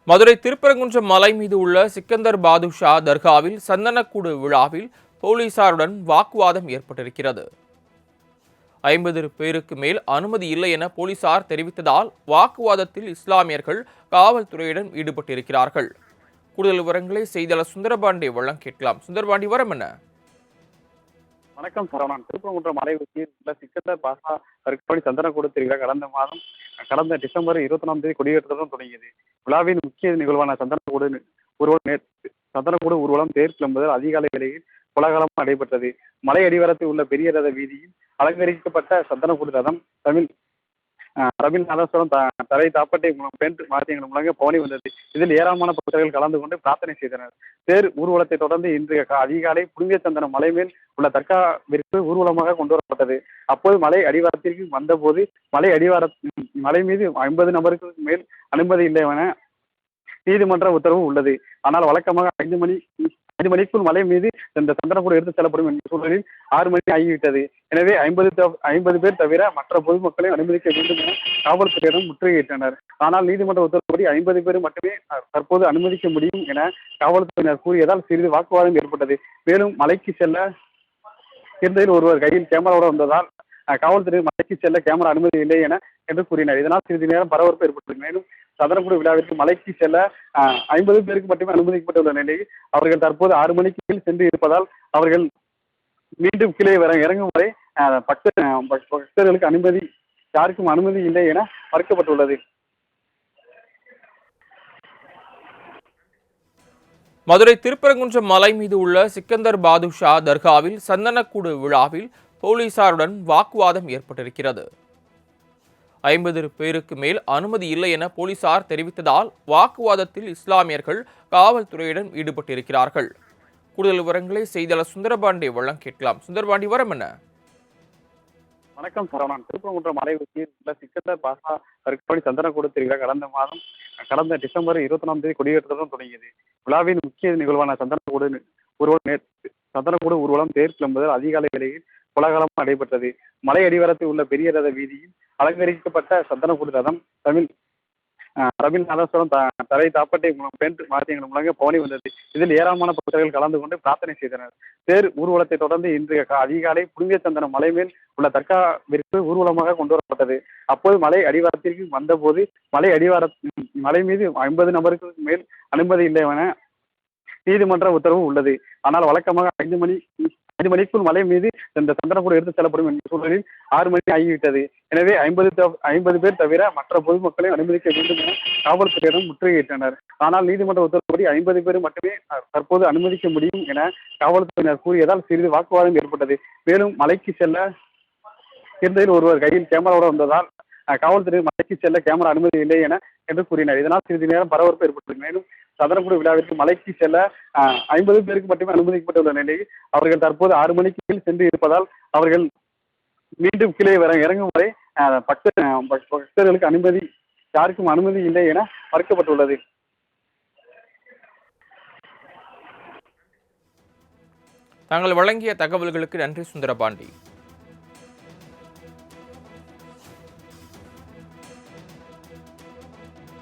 மதுரை திருப்பரங்குன்றம் மலை மீது உள்ள சிக்கந்தர் பாதுஷா தர்காவில் சந்தனக்கூடு விழாவில் போலீசாருடன் வாக்குவாதம் ஏற்பட்டிருக்கிறது. 50 பேருக்கு மேல் அனுமதி இல்லை என போலீசார் தெரிவித்ததால் வாக்குவாதத்தில் இஸ்லாமியர்கள் காவல்துறையிடம் ஈடுபட்டிருக்கிறார்கள். கூடுதல் விவரங்களை செய்தியாளர் சுந்தரபாண்டி வழங்க கேட்கலாம். சுந்தரபாண்டி, விவரம் என்ன? வணக்கம் சரவணன். திருப்பரங்குன்றம் மலை உச்சியில் உள்ள சிக்கந்தர் பாஷா தர்காவில் சந்தனக்கூடு திருவிழா கடந்த டிசம்பர் 21ஆம் தேதி கொடியேற்றத்துடன் தொடங்கியது. விழாவின் முக்கிய நிகழ்வான சந்தனக்கூடு ஊர்வலம் தேர் கிளம்புதல் அதிகாலை வேளையில் கோலாகலமாக நடைபெற்றது. மலை அடிவாரத்தில் உள்ள பெரிய ரத வீதியில் அலங்கரிக்கப்பட்ட சந்தனக்கூடு ரதம் ரபின் நாதஸ்வரம் தலை தாப்பட்டை பேண்ட் வாத்தியங்கள் முழங்க பவனி வந்தது. இதில் ஏராளமான பக்தர்கள் கலந்து கொண்டு பிரார்த்தனை செய்தனர். தேர் ஊர்வலத்தை தொடர்ந்து இன்று அதிகாலை புனித சந்தன மலை மேல் உள்ள தர்காவிற்கு ஊர்வலமாக கொண்டு வரப்பட்டது. அப்போது மலை அடிவாரத்திற்கு வந்தபோது மலை மீது 50 நபருக்கு மேல் அனுமதி இல்லை என நீதிமன்ற உத்தரவு உள்ளது. ஆனால் வழக்கமாக 5 மணிக்குள் மலை மீது இந்த சந்தனக்கூடு எடுத்துச் செல்லப்படும் என்ற சூழலில் 6 மணி ஆகிவிட்டது. எனவே 50 பேர் தவிர மற்ற பொதுமக்களை அனுமதிக்க வேண்டும் என காவல்துறையிடம் முற்றுகையிட்டனர். ஆனால் நீதிமன்ற உத்தரவுப்படி 50 பேர் மட்டுமே தற்போது அனுமதிக்க முடியும் என காவல்துறையினர் கூறியதால் சிறிது வாக்குவாதம் ஏற்பட்டது. மேலும் மலைக்கு செல்ல இருந்ததில் ஒருவர் கையில் கேமராவோடு வந்ததால் காவல்துறை மலைக்கு செல்ல கேமரா அனுமதி இல்லை என்று கூறினர். இதனால் சிறிது நேரம் பரபரப்பு ஏற்பட்டது. மேலும் சந்தனக்கூடு விழாவிற்கு மலைக்கு செல்ல 50 பேருக்கு மட்டுமே அனுமதிக்கப்பட்டுள்ள நிலையில் அவர்கள் தற்போது 6 மணிக்கு மேல் சென்று இருப்பதால் அவர்கள் மீண்டும் கீழே இறங்கும் வரை பக்தர்களுக்கு யாருக்கும் அனுமதி இல்லை என மறுக்கப்பட்டுள்ளது. மதுரை திருப்பரங்குன்றம் மலை மீது உள்ள சிக்கந்தர் பாதுஷா தர்காவில் சந்தனக்கூடு விழாவில் போலீசாருடன் வாக்குவாதம் ஏற்பட்டிருக்கிறது. 50 பேருக்கு மேல் அனுமதி இல்லை என போலீசார் தெரிவித்ததால் வாக்குவாதத்தில் இஸ்லாமியர்கள் காவல்துறையிடம் ஈடுபட்டிருக்கிறார்கள். கூடுதல் விவரங்களை செய்தியாளர் சுந்தரபாண்டி வழங்க கேட்கலாம். சுந்தரபாண்டி, விவரம் என்ன? வணக்கம் சரவணன். திருப்பரங்குன்றம் மலை உச்சியில் உள்ள சிக்கந்தர் பாஷா தர்காவில் சந்தனக்கூடு திருவிழா கடந்த டிசம்பர் 21ஆம் தேதி கொடியேற்றத்துடன் தொடங்கியது. விழாவின் முக்கிய நிகழ்வான சந்தனக்கூடு ஊர்வலம் தேர் கிளம்புதல் அதிகாலை வேளையில் கோலாகலமாக நடைபெற்றது. மலை அடிவாரத்தில் உள்ள பெரிய ரத வீதியில் அலங்கரிக்கப்பட்ட சந்தனக்கூடு ரதம் ரபின் நாதஸ்வரம் தலை தாப்பட்டை பேண்ட் வாத்தியங்கள் முழங்க பவனி வந்தது. இதில் ஏராளமான பக்தர்கள் கலந்து கொண்டு பிரார்த்தனை செய்தனர். தேர் ஊர்வலத்தை தொடர்ந்து இன்று அதிகாலை புனித சந்தன மலை மேல் உள்ள தர்காவிற்கு ஊர்வலமாக கொண்டு வரப்பட்டது. அப்போது மலை அடிவாரத்திற்கு வந்தபோது மலை மீது 50 நபருக்கு மேல் அனுமதி இல்லை என நீதிமன்ற உத்தரவு உள்ளது. ஆனால் வழக்கமாக 5 மணிக்குள் மலை மீது இந்த சந்தனக்கூடு எடுத்துச் செல்லப்படும் என்ற சூழலில் 6 மணி ஆகிவிட்டது. எனவே 50 பேர் தவிர மற்ற பொதுமக்களை அனுமதிக்க வேண்டும் என காவல்துறையிடம் முற்றுகையிட்டனர். ஆனால் நீதிமன்ற உத்தரவுப்படி 50 பேர் மட்டுமே தற்போது அனுமதிக்க முடியும் என காவல்துறையினர் கூறியதால் சிறிது வாக்குவாதம் ஏற்பட்டது. மேலும் மலைக்கு செல்ல இருந்ததில் ஒருவர் கையில் கேமராவோடு வந்ததால் காவல்துறை மலைக்கு செல்ல கேமரா அனுமதி இல்லை என்று கூறினர். இதனால் சிறிது நேரம் பரபரப்பு ஏற்பட்டது. மேலும் சந்தனக்கூடு விழாவிற்கு மலைக்கு செல்ல 50 பேருக்கு மட்டுமே அனுமதிக்கப்பட்டுள்ள நிலையில் அவர்கள் தற்போது 6 மணிக்கு மேல் சென்று இருப்பதால் அவர்கள் மீண்டும் கீழே இறங்கும் வரை பக்தர்களுக்கு யாருக்கும் அனுமதி இல்லை என மறுக்கப்பட்டுள்ளது. தாங்கள் வழங்கிய தகவல்களுக்கு நன்றி சுந்தரபாண்டி.